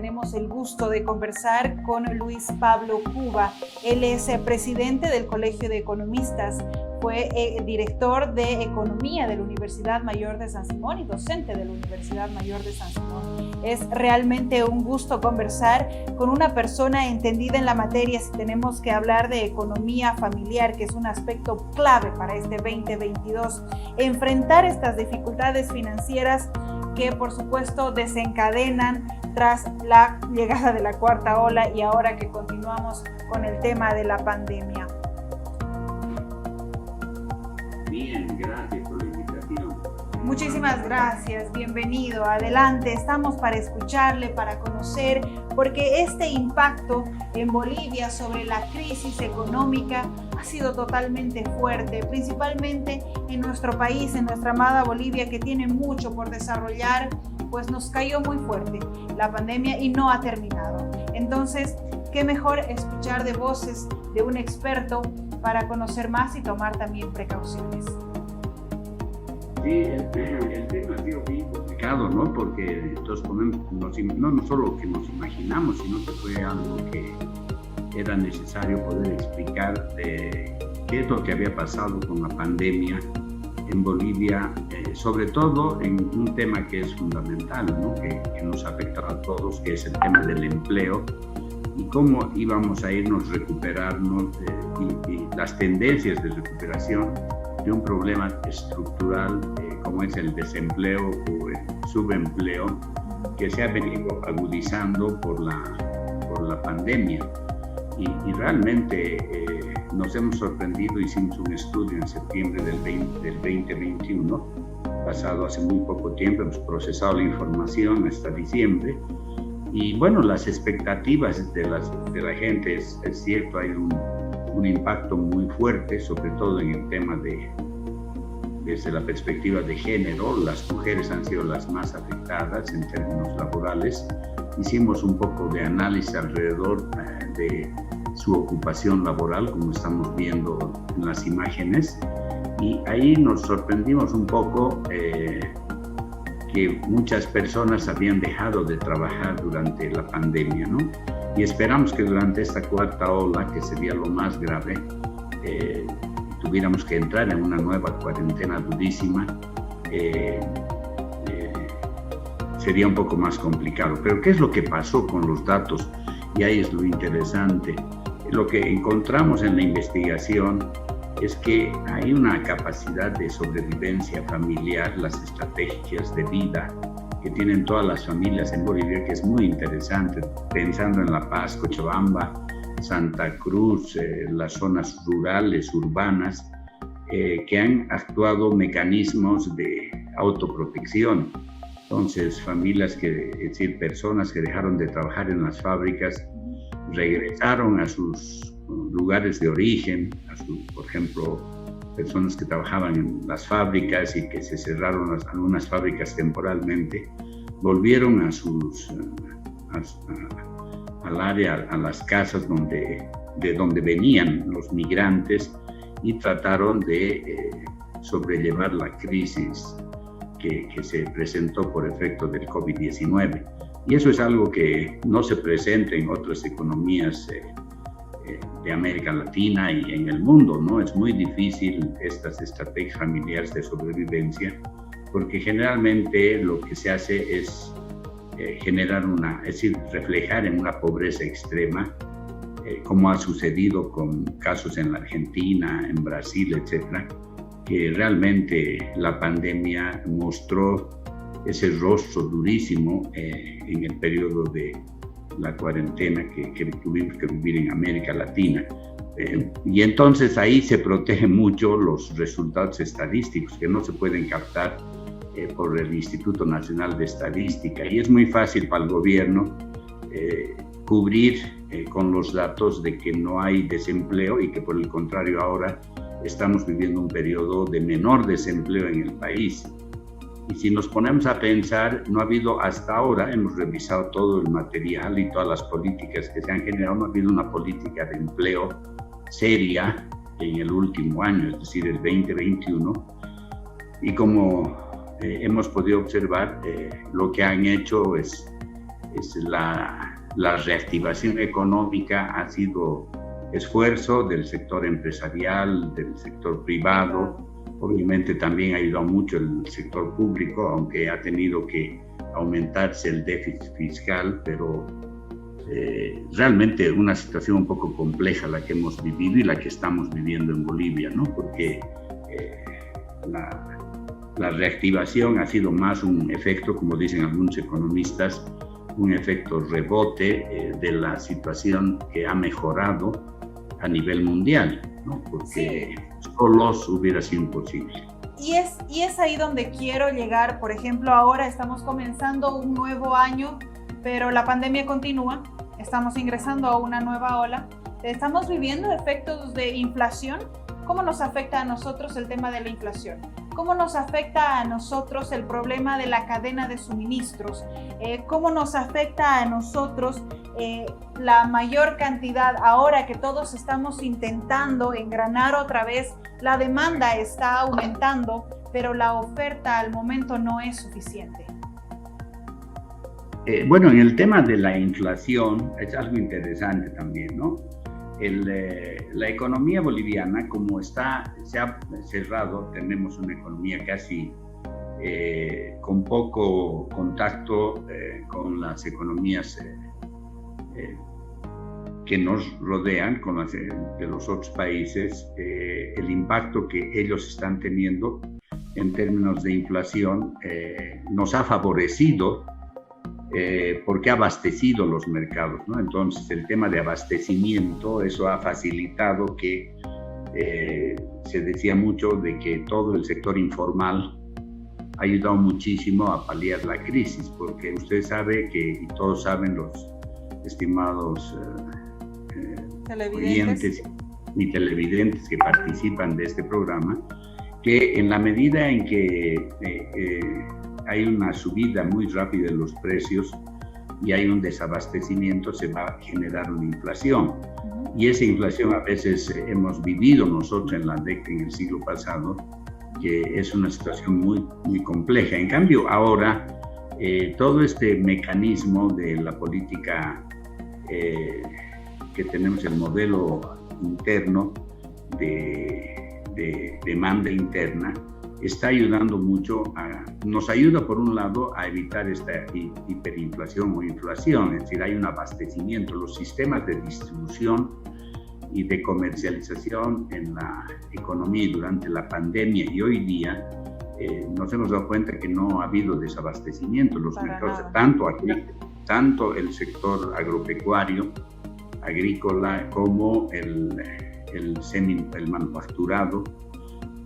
tenemos el gusto de conversar con Luis Pablo Cuba. Él es presidente del Colegio de Economistas, fue director de Economía de la Universidad Mayor de San Simón y docente de la Universidad Mayor de San Simón. Es realmente un gusto conversar con una persona entendida en la materia si tenemos que hablar de economía familiar, que es un aspecto clave para este 2022. Enfrentar estas dificultades financieras que por supuesto desencadenan tras la llegada de la cuarta ola y ahora que continuamos con el tema de la pandemia. Bien, gracias por la invitación. Muchísimas gracias, bienvenido, adelante, estamos para escucharle, para conocer, porque este impacto en Bolivia sobre la crisis económica ha sido totalmente fuerte, principalmente en nuestro país, en nuestra amada Bolivia, que tiene mucho por desarrollar, pues nos cayó muy fuerte la pandemia y no ha terminado. Entonces, qué mejor escuchar de voces de un experto para conocer más y tomar también precauciones. Sí, el tema ha sido bien complicado, ¿no? Porque entonces no solo que nos imaginamos, sino que fue algo que era necesario poder explicar de qué es lo que había pasado con la pandemia en Bolivia, sobre todo en un tema que es fundamental, ¿no? Que nos afecta a todos, que es el tema del empleo y cómo íbamos a irnos recuperarnos y las tendencias de recuperación de un problema estructural como es el desempleo o el subempleo que se ha venido agudizando por la pandemia. Y realmente nos hemos sorprendido, hicimos un estudio en septiembre del 2021, pasado hace muy poco tiempo, hemos procesado la información hasta diciembre. Y bueno, las expectativas de la gente, es cierto, hay un impacto muy fuerte, sobre todo en el tema desde la perspectiva de género. Las mujeres han sido las más afectadas en términos laborales. Hicimos un poco de análisis alrededor de su ocupación laboral, como estamos viendo en las imágenes, y ahí nos sorprendimos un poco que muchas personas habían dejado de trabajar durante la pandemia, ¿no? Y esperamos que durante esta cuarta ola, que sería lo más grave, tuviéramos que entrar en una nueva cuarentena durísima, sería un poco más complicado. Pero ¿qué es lo que pasó con los datos? Y ahí es lo interesante. Lo que encontramos en la investigación es que hay una capacidad de sobrevivencia familiar, las estrategias de vida que tienen todas las familias en Bolivia, que es muy interesante, pensando en La Paz, Cochabamba, Santa Cruz, las zonas rurales, urbanas, que han actuado mecanismos de autoprotección. Entonces, familias es decir, personas que dejaron de trabajar en las fábricas, regresaron a sus lugares de origen, por ejemplo, personas que trabajaban en las fábricas y que se cerraron algunas fábricas temporalmente, volvieron al área, a las casas de donde venían los migrantes y trataron de sobrellevar la crisis que se presentó por efecto del COVID-19. Y eso es algo que no se presenta en otras economías de América Latina y en el mundo, ¿no? Es muy difícil estas estrategias familiares de sobrevivencia, porque generalmente lo que se hace es reflejar en una pobreza extrema, como ha sucedido con casos en la Argentina, en Brasil, etcétera, que realmente la pandemia mostró ese rostro durísimo en el periodo de la cuarentena que tuvimos que vivir en América Latina. Y entonces ahí se protegen mucho los resultados estadísticos que no se pueden captar por el Instituto Nacional de Estadística. Y es muy fácil para el gobierno cubrir con los datos de que no hay desempleo y que por el contrario ahora estamos viviendo un periodo de menor desempleo en el país. Y si nos ponemos a pensar, no ha habido hasta ahora, hemos revisado todo el material y todas las políticas que se han generado, no ha habido una política de empleo seria en el último año, es decir, el 2021. Y como hemos podido observar, lo que han hecho es la reactivación económica ha sido esfuerzo del sector empresarial, del sector privado. Obviamente también ha ayudado mucho el sector público, aunque ha tenido que aumentarse el déficit fiscal, pero realmente una situación un poco compleja la que hemos vivido y la que estamos viviendo en Bolivia, ¿no? Porque la reactivación ha sido más un efecto, como dicen algunos economistas, un efecto rebote de la situación que ha mejorado a nivel mundial, ¿no? Porque solos hubiera sido imposible. Y es ahí donde quiero llegar. Por ejemplo, ahora estamos comenzando un nuevo año, pero la pandemia continúa, estamos ingresando a una nueva ola, estamos viviendo efectos de inflación. ¿Cómo nos afecta a nosotros el tema de la inflación? ¿Cómo nos afecta a nosotros el problema de la cadena de suministros? ¿Cómo nos afecta a nosotros la mayor cantidad, ahora que todos estamos intentando engranar otra vez? La demanda está aumentando, pero la oferta al momento no es suficiente. Bueno, en el tema de la inflación es algo interesante también, ¿no? La economía boliviana, como se ha cerrado, tenemos una economía casi con poco contacto con las economías que nos rodean, con las de los otros países. El impacto que ellos están teniendo en términos de inflación nos ha favorecido porque ha abastecido los mercados, ¿no? Entonces, el tema de abastecimiento, eso ha facilitado que se decía mucho de que todo el sector informal ha ayudado muchísimo a paliar la crisis, porque usted sabe que, y todos saben, los estimados oyentes y televidentes que participan de este programa, que en la medida en que hay una subida muy rápida de los precios y hay un desabastecimiento, se va a generar una inflación. Y esa inflación a veces hemos vivido nosotros en el siglo pasado, que es una situación muy, muy compleja. En cambio, ahora todo este mecanismo de la política que tenemos, el modelo interno de demanda interna, está ayudando mucho, nos ayuda por un lado a evitar esta hiperinflación o inflación, es decir, hay un abastecimiento, los sistemas de distribución y de comercialización en la economía durante la pandemia y hoy día nos hemos dado cuenta que no ha habido desabastecimiento en los mercados, tanto el sector agropecuario, agrícola, como el manufacturado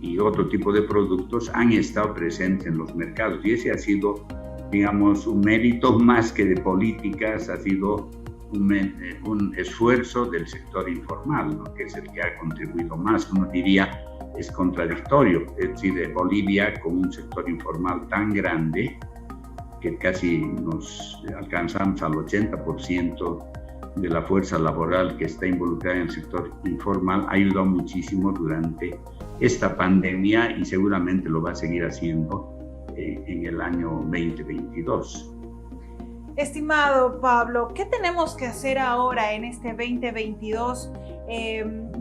y otro tipo de productos han estado presentes en los mercados, y ese ha sido, digamos, un mérito más que de políticas, ha sido un esfuerzo del sector informal, ¿no? Que es el que ha contribuido más. Uno diría, es contradictorio, es decir, Bolivia con un sector informal tan grande que casi nos alcanzamos al 80% de la fuerza laboral que está involucrada en el sector informal, ha ayudado muchísimo durante esta pandemia y seguramente lo va a seguir haciendo en el año 2022. Estimado Pablo, ¿qué tenemos que hacer ahora en este 2022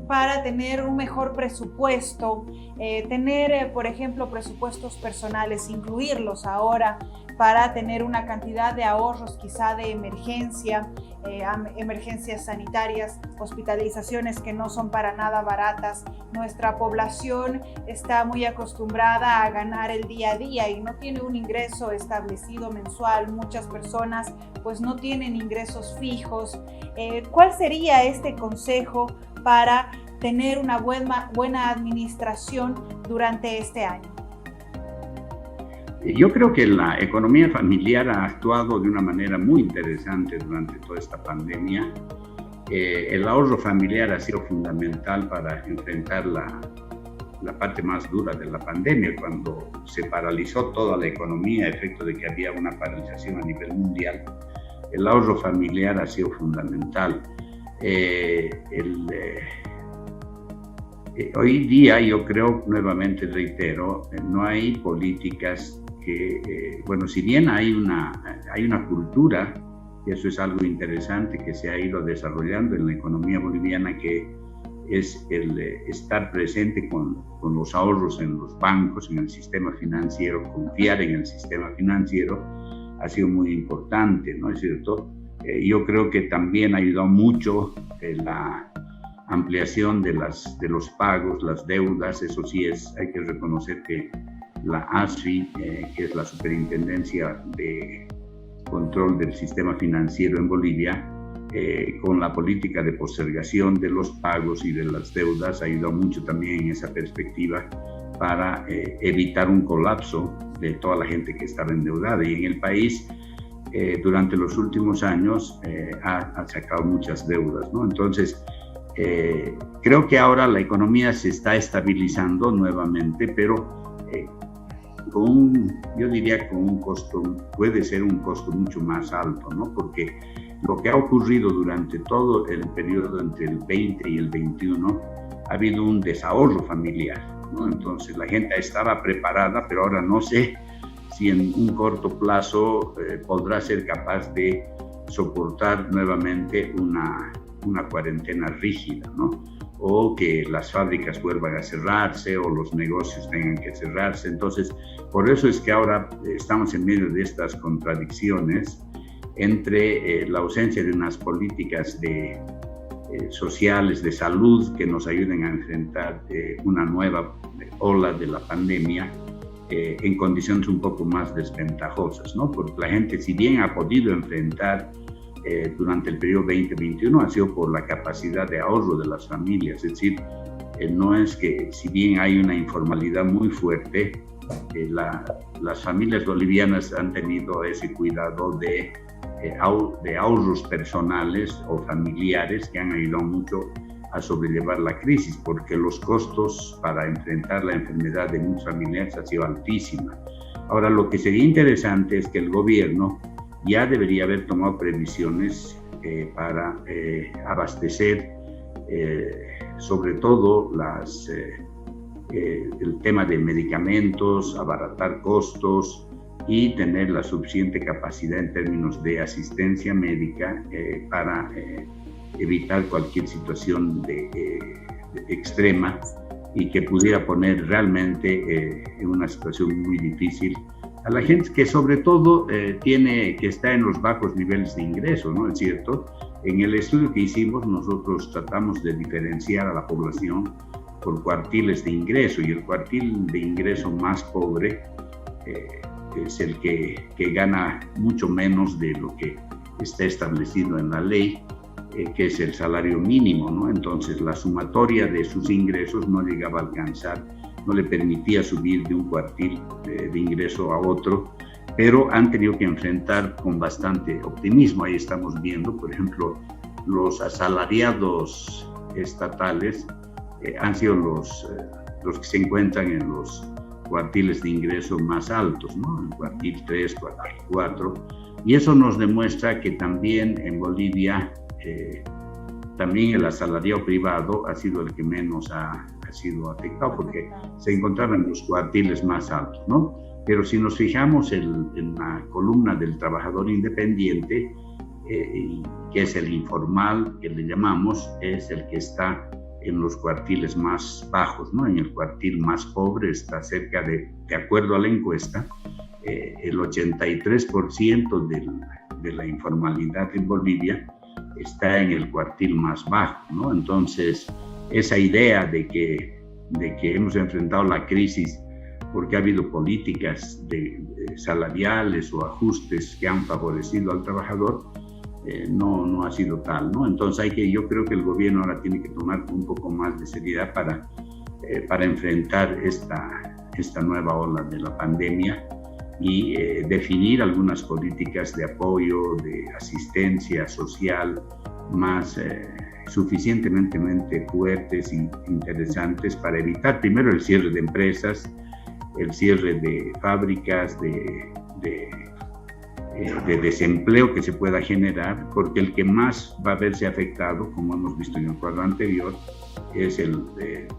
para tener un mejor presupuesto? Tener, por ejemplo, presupuestos personales, incluirlos ahora para tener una cantidad de ahorros quizá de emergencia, emergencias sanitarias, hospitalizaciones que no son para nada baratas. Nuestra población está muy acostumbrada a ganar el día a día y no tiene un ingreso establecido mensual. Muchas personas pues no tienen ingresos fijos. ¿Cuál sería este consejo para tener una buena administración durante este año? Yo creo que la economía familiar ha actuado de una manera muy interesante durante toda esta pandemia. El ahorro familiar ha sido fundamental para enfrentar la parte más dura de la pandemia, cuando se paralizó toda la economía a efecto de que había una paralización a nivel mundial. El ahorro familiar ha sido fundamental. Hoy día yo creo, nuevamente reitero, no hay políticas que, bueno, si bien hay una cultura eso es algo interesante que se ha ido desarrollando en la economía boliviana, que es el estar presente con los ahorros en los bancos, en el sistema financiero, confiar en el sistema financiero, ha sido muy importante, ¿no es cierto? Yo creo que también ha ayudado mucho la ampliación de los pagos, las deudas. Eso sí, hay que reconocer que la ASFI, que es la Superintendencia de Control del Sistema Financiero en Bolivia, con la política de postergación de los pagos y de las deudas, ha ayudado mucho también en esa perspectiva para evitar un colapso de toda la gente que estaba endeudada. Y en el país, durante los últimos años, ha sacado muchas deudas, ¿no? Entonces, creo que ahora la economía se está estabilizando nuevamente, pero yo diría con un costo, puede ser un costo mucho más alto, ¿no? Porque lo que ha ocurrido durante todo el periodo entre el 20 y el 21, ha habido un desahorro familiar, ¿no? Entonces la gente estaba preparada, pero ahora no sé si en un corto plazo podrá ser capaz de soportar nuevamente una cuarentena rígida, ¿no? O que las fábricas vuelvan a cerrarse o los negocios tengan que cerrarse. Entonces, por eso es que ahora estamos en medio de estas contradicciones entre la ausencia de unas políticas sociales de salud que nos ayuden a enfrentar una nueva ola de la pandemia en condiciones un poco más desventajosas, ¿no? Porque la gente, si bien ha podido enfrentar durante el periodo 2021, ha sido por la capacidad de ahorro de las familias. Es decir, no es que, si bien hay una informalidad muy fuerte, las familias bolivianas han tenido ese cuidado de ahorros personales o familiares que han ayudado mucho a sobrellevar la crisis, porque los costos para enfrentar la enfermedad de muchos familiares ha sido altísima. Ahora, lo que sería interesante es que el gobierno ya debería haber tomado previsiones para abastecer sobre todo el tema de medicamentos, abaratar costos y tener la suficiente capacidad en términos de asistencia médica para evitar cualquier situación extrema y que pudiera poner realmente en una situación muy difícil a la gente que sobre todo que está en los bajos niveles de ingreso, ¿no es cierto? En el estudio que hicimos nosotros tratamos de diferenciar a la población por cuartiles de ingreso, y el cuartil de ingreso más pobre es el que gana mucho menos de lo que está establecido en la ley, que es el salario mínimo, ¿no? Entonces la sumatoria de sus ingresos no llegaba a alcanzar, no le permitía subir de un cuartil de ingreso a otro, pero han tenido que enfrentar con bastante optimismo. Ahí estamos viendo, por ejemplo, los asalariados estatales han sido los que se encuentran en los cuartiles de ingreso más altos, ¿no? El cuartil 3, cuartil 4, y eso nos demuestra que también en Bolivia también el asalariado privado ha sido el que menos ha sido afectado, porque se encontraba en los cuartiles más altos, ¿no? Pero si nos fijamos en la columna del trabajador independiente, que es el informal, que le llamamos, es el que está en los cuartiles más bajos, ¿no? En el cuartil más pobre está cerca de acuerdo a la encuesta, el 83% de la informalidad en Bolivia está en el cuartil más bajo, ¿no? Entonces, esa idea de que hemos enfrentado la crisis porque ha habido políticas salariales o ajustes que han favorecido al trabajador, no ha sido tal, ¿no? Entonces yo creo que el gobierno ahora tiene que tomar un poco más de seriedad para enfrentar esta nueva ola de la pandemia y definir algunas políticas de apoyo, de asistencia social más suficientemente fuertes e interesantes para evitar primero el cierre de empresas, el cierre de fábricas, de desempleo que se pueda generar, porque el que más va a verse afectado, como hemos visto en el cuadro anterior, es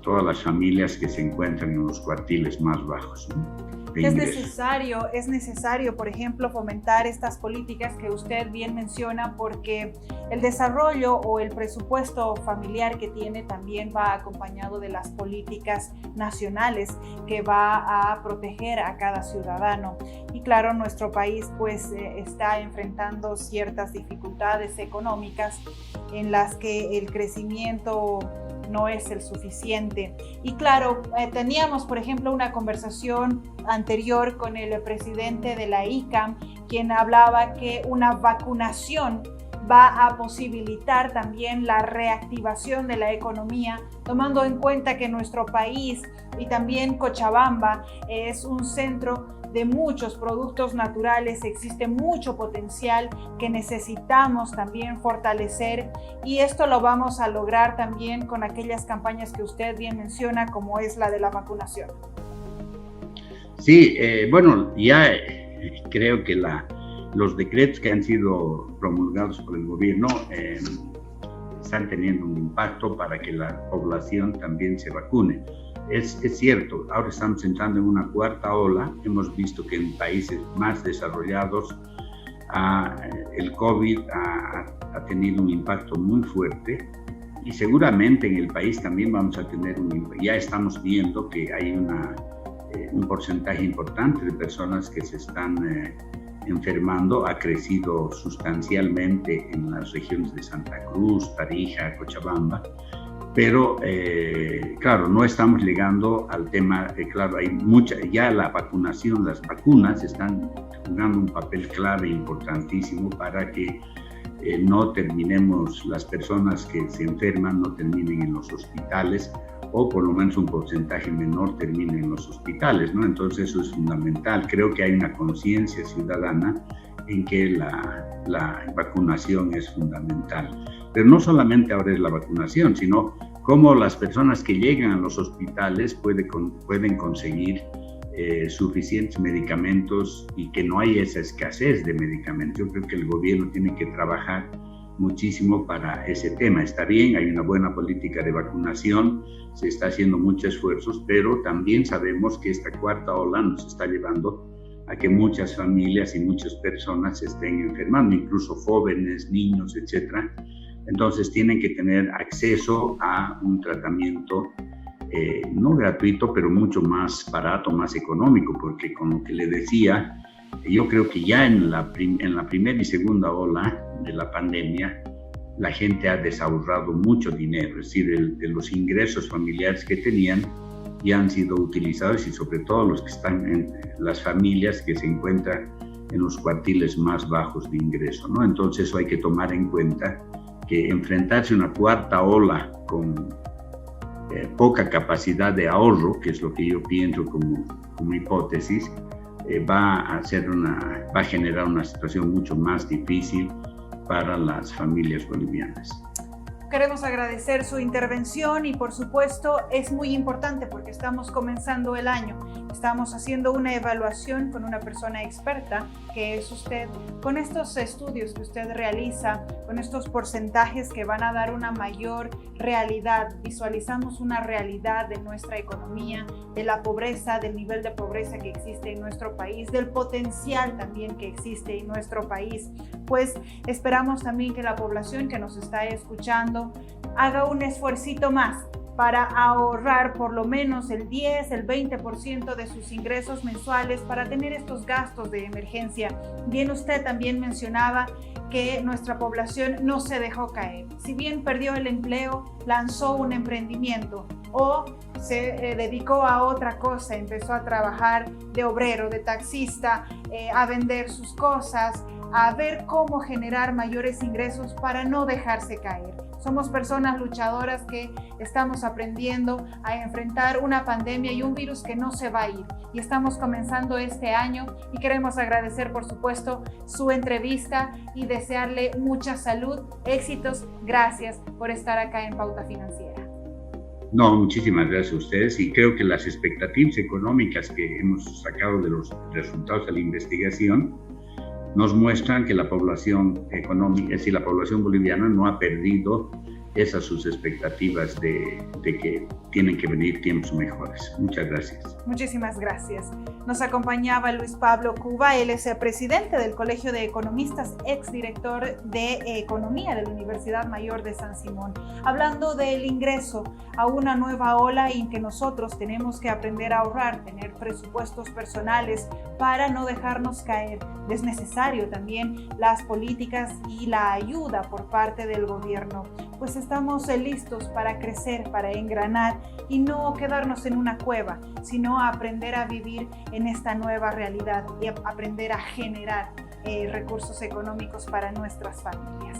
todas las familias que se encuentran en los cuartiles más bajos, ¿no? de ingresos. Es necesario, por ejemplo, fomentar estas políticas que usted bien menciona, porque el desarrollo o el presupuesto familiar que tiene también va acompañado de las políticas nacionales que va a proteger a cada ciudadano. Y claro, nuestro país pues está enfrentando ciertas dificultades económicas en las que el crecimiento no es el suficiente. Y claro, teníamos, por ejemplo, una conversación anterior con el presidente de la ICAM, quien hablaba que una vacunación va a posibilitar también la reactivación de la economía, tomando en cuenta que nuestro país y también Cochabamba es un centro de muchos productos naturales, existe mucho potencial que necesitamos también fortalecer, y esto lo vamos a lograr también con aquellas campañas que usted bien menciona, como es la de la vacunación. Sí, bueno, ya creo que los decretos que han sido promulgados por el gobierno están teniendo un impacto para que la población también se vacune. Es cierto, ahora estamos entrando en una cuarta ola. Hemos visto que en países más desarrollados el COVID ha tenido un impacto muy fuerte, y seguramente en el país también vamos a tener ya estamos viendo que hay un porcentaje importante de personas que se están enfermando. Ha crecido sustancialmente en las regiones de Santa Cruz, Tarija, Cochabamba. Pero, claro, no estamos llegando al tema, claro, hay ya la vacunación, las vacunas están jugando un papel clave importantísimo para que no terminemos, las personas que se enferman no terminen en los hospitales, o por lo menos un porcentaje menor termine en los hospitales, ¿no? Entonces eso es fundamental. Creo que hay una conciencia ciudadana en que la vacunación es fundamental. Pero no solamente ahora es la vacunación, sino cómo las personas que llegan a los hospitales pueden conseguir suficientes medicamentos y que no haya esa escasez de medicamentos. Yo creo que el gobierno tiene que trabajar muchísimo para ese tema. Está bien, hay una buena política de vacunación, se está haciendo muchos esfuerzos, pero también sabemos que esta cuarta ola nos está llevando a que muchas familias y muchas personas se estén enfermando, incluso jóvenes, niños, etcétera. Entonces tienen que tener acceso a un tratamiento no gratuito, pero mucho más barato, más económico, porque con lo que le decía, yo creo que ya en la primera y segunda ola de la pandemia, la gente ha desahorrado mucho dinero, es decir, de los ingresos familiares que tenían ya han sido utilizados, y sobre todo los que están en las familias que se encuentran en los cuartiles más bajos de ingreso, ¿no? Entonces eso hay que tomar en cuenta, que enfrentarse a una cuarta ola con poca capacidad de ahorro, que es lo que yo pienso como hipótesis, va a generar una situación mucho más difícil para las familias bolivianas. Queremos agradecer su intervención, y por supuesto es muy importante porque estamos comenzando el año. Estamos haciendo una evaluación con una persona experta, que es usted, con estos estudios que usted realiza, con estos porcentajes que van a dar una mayor realidad. Visualizamos una realidad de nuestra economía, de la pobreza, del nivel de pobreza que existe en nuestro país, del potencial también que existe en nuestro país. Pues esperamos también que la población que nos está escuchando haga un esfuercito más para ahorrar por lo menos el 10, el 20% de sus ingresos mensuales para tener estos gastos de emergencia. Bien, usted también mencionaba que nuestra población no se dejó caer. Si bien perdió el empleo, lanzó un emprendimiento o se dedicó a otra cosa, empezó a trabajar de obrero, de taxista, a vender sus cosas, a ver cómo generar mayores ingresos para no dejarse caer. Somos personas luchadoras que estamos aprendiendo a enfrentar una pandemia y un virus que no se va a ir. Y estamos comenzando este año y queremos agradecer, por supuesto, su entrevista y desearle mucha salud, éxitos. Gracias por estar acá en Pauta Financiera. No, muchísimas gracias a ustedes, y creo que las expectativas económicas que hemos sacado de los resultados de la investigación nos muestran que la población económica, es decir, la población boliviana no ha perdido esas sus expectativas de que tienen que venir tiempos mejores. Muchas gracias. Muchísimas gracias. Nos acompañaba Luis Pablo Cuba, él es el presidente del Colegio de Economistas, exdirector de Economía de la Universidad Mayor de San Simón, hablando del ingreso a una nueva ola en que nosotros tenemos que aprender a ahorrar, tener presupuestos personales para no dejarnos caer. Es necesario también las políticas y la ayuda por parte del gobierno, pues estamos listos para crecer, para engranar y no quedarnos en una cueva, sino aprender a vivir en esta nueva realidad y aprender a generar recursos económicos para nuestras familias.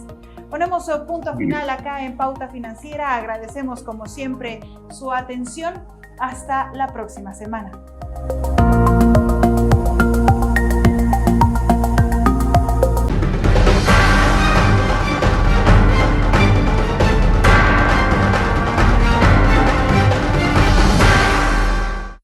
Ponemos punto final acá en Pauta Financiera. Agradecemos como siempre su atención. Hasta la próxima semana.